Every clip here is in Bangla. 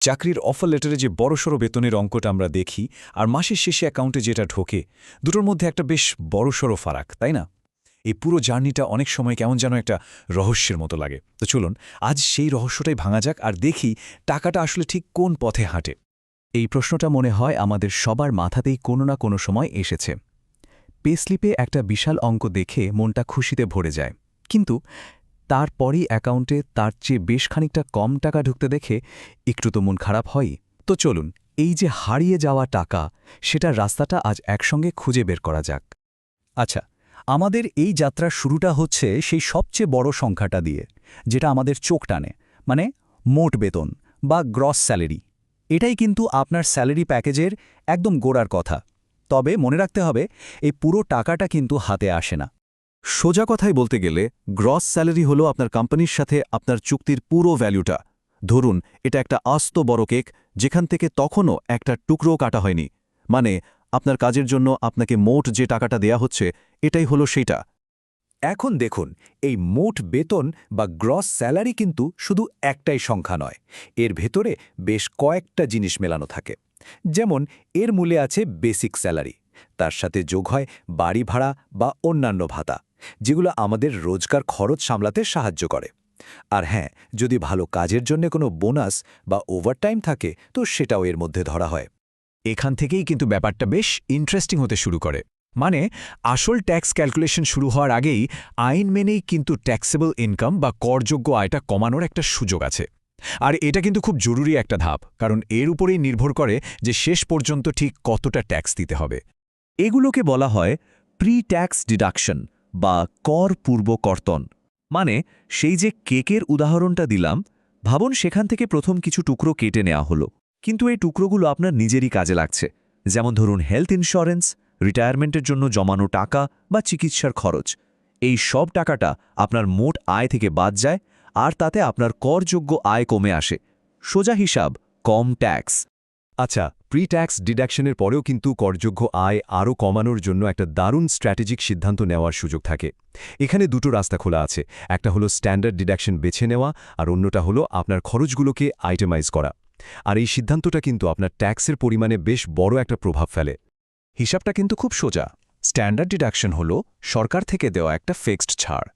চাকরির অফার লেটারে যে বড়সড় বেতনের অঙ্কটা আমরা দেখি আর মাসের শেষে অ্যাকাউন্টে যেটা ঢোকে দুটোর মধ্যে একটা বেশ বড়সড় ফারাক, তাই না? এই পুরো জার্নিটা অনেক সময় কেমন যেন একটা রহস্যের মতো লাগে। তো চলুন আজ সেই রহস্যটাই ভাঙা যাক আর দেখি টাকাটা আসলে ঠিক কোন পথে হাঁটে। এই প্রশ্নটা মনে হয় আমাদের সবার মাথাতেই কোনো না কোনো সময় এসেছে। পেস্লিপে একটা বিশাল অঙ্ক দেখে মনটা খুশিতে ভরে যায়, কিন্তু তারপরই অ্যাকাউন্টে তার চেয়ে বেশ খানিকটা কম টাকা ঢুকতে দেখে একটু তো মন খারাপ হয়ই। তো চলুন এই যে হারিয়ে যাওয়া টাকা, সেটার রাস্তাটা আজ একসঙ্গে খুঁজে বের করা যাক। আচ্ছা, আমাদের এই যাত্রার শুরুটা হচ্ছে সেই সবচেয়ে বড় সংখ্যাটা দিয়ে, যেটা আমাদের চোখ টানে, মানে মোট বেতন বা গ্রস স্যালারি। এটাই কিন্তু আপনার স্যালারি প্যাকেজের একদম গোড়ার কথা। তবে মনে রাখতে হবে, এই পুরো টাকাটা কিন্তু হাতে আসে না। সোজা কথায় বলতে গেলে গ্রস স্যালারি হলো আপনার কোম্পানির সাথে আপনার চুক্তির পুরো ভ্যালুটা। ধরুন এটা একটা আস্ত বড় কেক, যেখান থেকে তখনও একটা টুকরো কাটা হয়নি। মানে আপনার কাজের জন্য আপনাকে মোট যে টাকাটা দেয়া হচ্ছে, এটাই হলো সেইটা। এখন দেখুন, এই মোট বেতন বা গ্রস স্যালারি কিন্তু শুধু একটাই সংখ্যা নয়, এর ভেতরে বেশ কয়েকটা জিনিস মেলানো থাকে। যেমন এর মূলে আছে বেসিক স্যালারি, তার সাথে যোগ হয় বাড়ি ভাড়া বা অন্যান্য ভাতা, যেগুলো আমাদের রোজকার খরচ সামলাতে সাহায্য করে। আর হ্যাঁ, যদি ভালো কাজের জন্য কোনো বোনাস বা ওভারটাইম থাকে তো সেটাও এর মধ্যে ধরা হয়। এখান থেকেই কিন্তু ব্যাপারটা বেশ ইন্টারেস্টিং হতে শুরু করে। মানে আসল ট্যাক্স ক্যালকুলেশন শুরু হওয়ার আগেই আইন মেনেই কিন্তু ট্যাক্সেবল ইনকাম বা করযোগ্য আয়টা কমানোর একটা সুযোগ আছে। আর এটা কিন্তু খুব জরুরি একটা ধাপ, কারণ এর উপরেই নির্ভর করে যে শেষ পর্যন্ত ঠিক কতটা ট্যাক্স দিতে হবে। এগুলোকে বলা হয় প্রি ট্যাক্স ডিডাকশন বা কর পূর্ব কর্তন। মানে সেই যে কেকের উদাহরণটা দিলাম, ভাবুন সেখান থেকে প্রথম কিছু টুকরো কেটে নেওয়া হলো, কিন্তু এই টুকরোগুলো আপনার নিজেরই কাজে লাগছে। যেমন ধরুন হেলথ ইন্স্যুরেন্স, রিটায়ারমেন্টের জন্য জমানো টাকা বা চিকিৎসার খরচ। এই সব টাকাটা আপনার মোট আয় থেকে বাদ যায়, আর তাতে আপনার করযোগ্য আয় কমে আসে। সোজা হিসাব, কম ট্যাক্স। আচ্ছা, প্রি ট্যাক্স ডিডাকশনের পরেও কিন্তু করযোগ্য আয় আরও কমানোর জন্য একটা দারুণ স্ট্র্যাটেজিক সিদ্ধান্ত নেওয়ার সুযোগ থাকে। এখানে দুটো রাস্তা খোলা আছে, একটা হলো স্ট্যান্ডার্ড ডিডাকশন বেছে নেওয়া, আর অন্যটা হলো আপনার খরচগুলোকে আইটেমাইজ করা। আর এই সিদ্ধান্তটা কিন্তু আপনার ট্যাক্সের পরিমাণে বেশ বড় একটা প্রভাব ফেলে। হিসাবটা কিন্তু খুব সোজা। স্ট্যান্ডার্ড ডিডাকশন হলো সরকার থেকে দেওয়া একটা ফিক্সড ছাড়,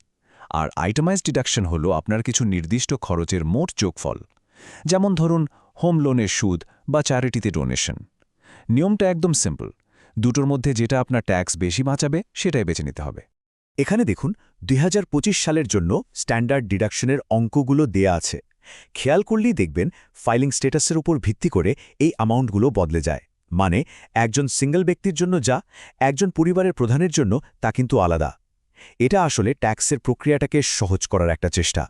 আর আইটেমাইজড ডিডাকশন হলো আপনার কিছু নির্দিষ্ট খরচের মোট যোগফল। যেমন ধরুন হোম লোনের সুদ বা চ্যারিটিতে ডোনেশন। নিয়মটা একদম সিম্পল, দুটোর মধ্যে যেটা আপনার ট্যাক্স বেশি বাঁচাবে সেটাই বেছে নিতে হবে। এখানে দেখুন ২০২৫ সালের জন্য স্ট্যান্ডার্ড ডিডাকশনের অঙ্কগুলো দেয়া আছে। খেয়াল করলেই দেখবেন ফাইলিং স্ট্যাটাসের উপর ভিত্তি করে এই অ্যামাউন্টগুলো বদলে যায়। মানে একজন সিঙ্গল ব্যক্তির জন্য যা, একজন পরিবারের প্রধানের জন্য তা কিন্তু আলাদা। এটা আসলে ট্যাক্সের প্রক্রিয়াটাকে সহজ করার একটা চেষ্টা।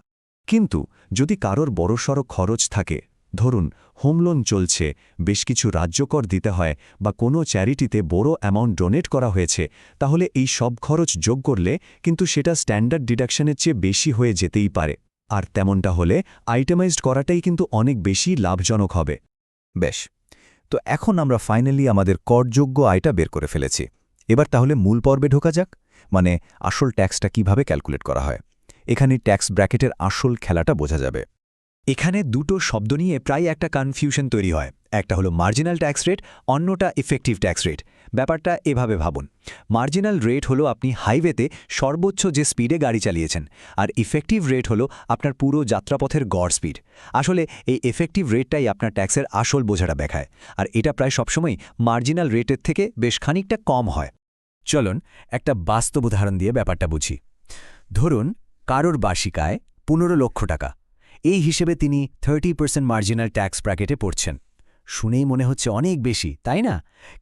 কিন্তু যদি কারোর বড়সড় খরচ থাকে, ধরুন হোম লোন চলছে, বেশ কিছু রাজ্যকর দিতে হয়, বা কোনো চ্যারিটিতে বড় অ্যামাউন্ট ডোনেট করা হয়েছে, তাহলে এই সব খরচ যোগ করলে কিন্তু সেটা স্ট্যান্ডার্ড ডিডাকশনের চেয়ে বেশি হয়ে যেতেই পারে। আর তেমনটা হলে আইটেমাইজড করাটাই কিন্তু অনেক বেশি লাভজনক হবে। বেশ, তো এখন আমরা ফাইনালি আমাদের করযোগ্য আয়টা বের করে ফেলেছি। এবার তাহলে মূল পর্বে ঢোকা যাক, মানে আসল ট্যাক্সটা কিভাবে ক্যালকুলেট করা হয়। এখানে ট্যাক্স ব্র্যাকেটের আসল খেলাটা বোঝা যাবে। এখানে দুটো শব্দ নিয়ে প্রায় একটা কনফিউশন তৈরি হয়। একটা হলো মার্জিনাল ট্যাক্স রেট, অন্যটা ইফেক্টিভ ট্যাক্স রেট। ব্যাপারটা এভাবে ভাবুন, মার্জিনাল রেট হলো আপনি হাইওয়েতে সর্বোচ্চ যে স্পিডে গাড়ি চালিয়েছেন, আর ইফেক্টিভ রেট হলো আপনার পুরো যাত্রাপথের গড় স্পিড। আসলে এই এফেক্টিভ রেটটাই আপনার ট্যাক্সের আসল বোঝাটা দেখায়, আর এটা প্রায় সবসময় মার্জিনাল রেটের থেকে বেশ খানিকটা কম হয়। চলুন একটা বাস্তব উদাহরণ দিয়ে ব্যাপারটা বুঝি। ধরুন কারোর বার্ষিক আয় ১৫ লক্ষ টাকা। এই হিসেবে তিনি 30% মার্জিনাল ট্যাক্স ব্র্যাকেটে পড়ছেন। শুনেই মনে হচ্ছে অনেক বেশি, তাই না?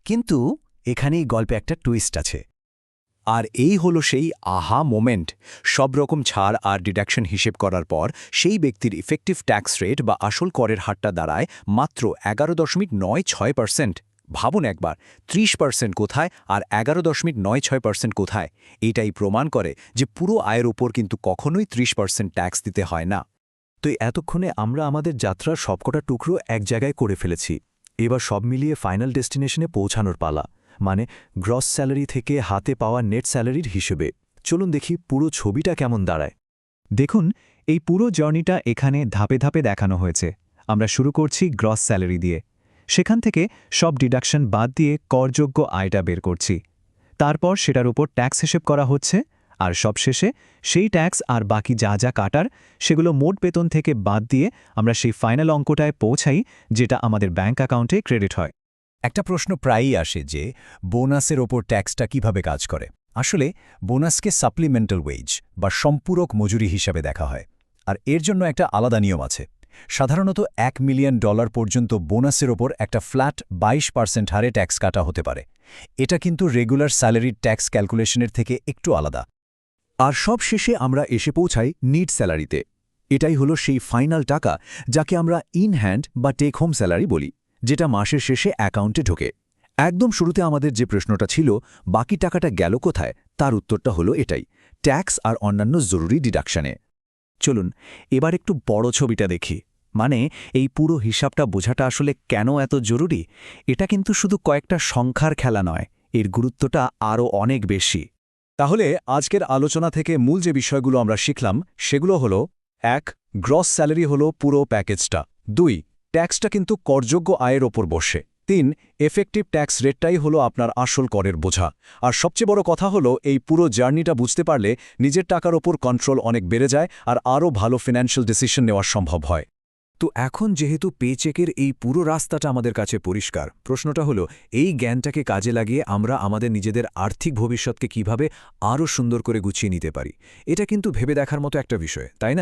কিন্তু এখানেই গল্পে একটা টুইস্ট আছে। আর এই হলো সেই আহা মোমেন্ট। সব রকম ছাড় আর ডিডাকশন হিসেব করার পর সেই ব্যক্তির ইফেক্টিভ ট্যাক্স রেট বা আসল করের হারটা দাঁড়ায় মাত্র ১১.৯৬%। ভাবুন একবার, ৩০% কোথায় আর ১১.৯৬% কোথায়? এটাই প্রমাণ করে যে পুরো আয়ের উপর কিন্তু কখনোই ৩০% ট্যাক্স দিতে হয় না। তো এতক্ষণে আমরা আমাদের যাত্রার সবকটা টুকরো এক জায়গায় করে ফেলেছি। এবার সব মিলিয়ে ফাইনাল ডেস্টিনেশনে পৌঁছানোর পালা, মানে গ্রস স্যালারি থেকে হাতে পাওয়া নেট স্যালারির হিসেবে। চলুন দেখি পুরো ছবিটা কেমন দাঁড়ায়। দেখুন এই পুরো জার্নিটা এখানে ধাপে ধাপে দেখানো হয়েছে। আমরা শুরু করছি গ্রস স্যালারি দিয়ে। সেখান থেকে সব ডিডাকশন বাদ দিয়ে করযোগ্য আয়টা বের করছি। তারপর সেটার উপর ট্যাক্স হিসেব করা হচ্ছে, আর সবশেষে সেই ট্যাক্স আর বাকি যা যা কাটার সেগুলো মোট বেতন থেকে বাদ দিয়ে আমরা সেই ফাইনাল অঙ্কটায় পৌঁছাই, যেটা আমাদের ব্যাংক অ্যাকাউন্টে ক্রেডিট হয়। একটা প্রশ্ন প্রায়ই আসে যে বোনাসের ওপর ট্যাক্সটা কিভাবে কাজ করে। আসলে বোনাসকে সাপ্লিমেন্টাল ওয়েজ বা সম্পূরক মজুরি হিসাবে দেখা হয়, আর এর জন্য একটা আলাদা নিয়ম আছে। সাধারণত $1 মিলিয়ন পর্যন্ত বোনাসের ওপর একটা ফ্ল্যাট 22% হারে ট্যাক্স কাটা হতে পারে। এটা কিন্তু রেগুলার স্যালারির ট্যাক্স ক্যালকুলেশনের থেকে একটু আলাদা। আর সব শেষে আমরা এসে পৌঁছাই নিট স্যালারিতে। এটাই হলো সেই ফাইনাল টাকা যাকে আমরা ইন হ্যান্ড বা টেক হোম স্যালারি বলি, যেটা মাসের শেষে অ্যাকাউন্টে ঢোকে। একদম শুরুতে আমাদের যে প্রশ্নটা ছিল বাকি টাকাটা গেল কোথায়, তার উত্তরটা হলো এটাই, ট্যাক্স আর অন্যান্য জরুরি ডিডাকশনে। চলুন এবার একটু বড় ছবিটা দেখি, মানে এই পুরো হিসাবটা বোঝাটা আসলে কেন এত জরুরি। এটা কিন্তু শুধু কয়েকটা সংখ্যার খেলা নয়, এর গুরুত্বটা আরও অনেক বেশি। তাহলে আজকের আলোচনা থেকে মূল যে বিষয়গুলো আমরা শিখলাম সেগুলো হলো 1. গ্রস স্যালারি হলো পুরো প্যাকেজটা। 2. ট্যাক্সটা কিন্তু করযোগ্য আয়ের ওপর বসে। 3. এফেক্টিভ ট্যাক্স রেটটাই হলো আপনার আসল করের বোঝা। আর সবচেয়ে বড় কথা হলো এই পুরো জার্নিটা বুঝতে পারলে নিজের টাকার ওপর কন্ট্রোল অনেক বেড়ে যায় আর আরও ভালো ফিন্যান্সিয়াল ডিসিশন নেওয়া সম্ভব হয়। তো এখন যেহেতু পেচেকের এই পুরো রাস্তাটা আমাদের কাছে পরিষ্কার, প্রশ্নটা হলো এই জ্ঞানটাকে কাজে লাগিয়ে আমরা আমাদের নিজেদের আর্থিক ভবিষ্যৎকে কিভাবে আরও সুন্দর করে গুছিয়ে নিতে পারি। এটা কিন্তু ভেবে দেখার মতো একটা বিষয়, তাই না?